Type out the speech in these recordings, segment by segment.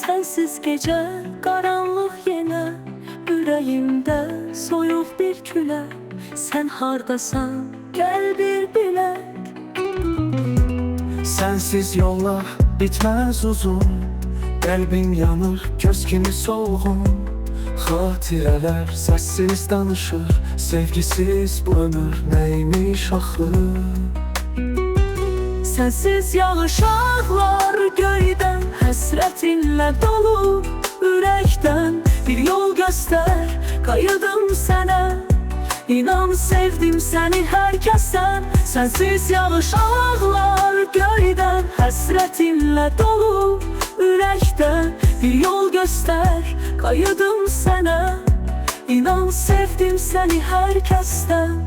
Sensiz gece karanlık yine, yüreğimde soyuq bir külə. Sen hardasan, gel bir bilək. Sensiz yollar bitmez uzun, kalbim yanır, göz kimi soğuğum. Xatirələr səssiz danışır, sevgisiz bu ömür neymiş axı. Sensiz yağışlar göydən, həsrətinlə dolu ürəkdən. Bir yol göster, qayıdım sənə. İnan sevdim səni hər kəsdən. Sensiz yağışlar göydən, həsrətinlə dolu ürəkdən. Bir yol göster, qayıdım sənə. İnan sevdim səni hər kəsdən.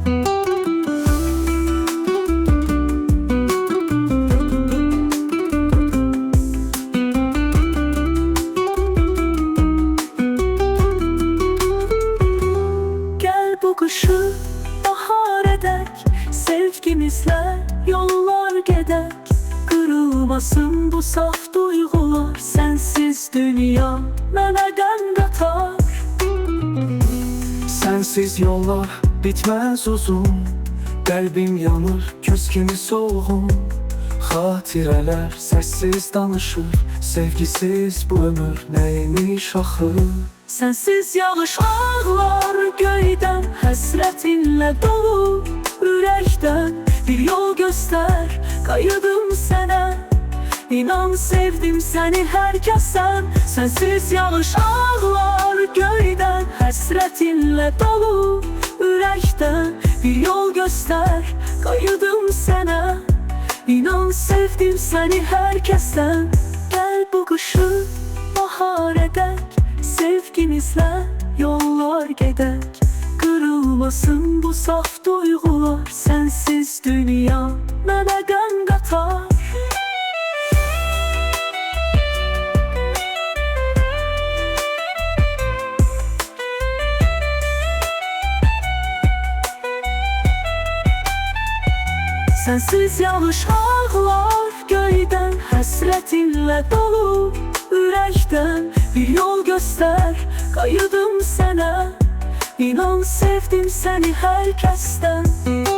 Bu kışı bahar edek, sevgimizle yollar gedek. Kırılmasın bu saf duygular, sensiz dünya mənə qəm qatar. Sensiz yollar bitmez uzun, kalbim yanır, göz kimi soğuğum. Xatirələr səssiz danışır, sevgisiz bu ömür neymiş axı. Sensiz yağışlar göydən, həsrətinlə dolu ürəkdən. Bir yol göster, qayıdım sənə. İnan sevdim səni hər kəsdən. Sensiz yağışlar göydən, həsrətinlə dolu ürəkdən. Bir yol göster, qayıdım sənə. İnan sevdim səni hər kəsdən. Gəl bu qışı bahar edək, sevgimizle yollar gedek. Kırılmasın bu saf duygular, sensiz dünya mənə qəm qatar. Sensiz yağışlar göydən, həsrətinlə dolu ürəkdən. Bir yol göster, qayıdım sənə. İnan sevdim səni hər kəsdən.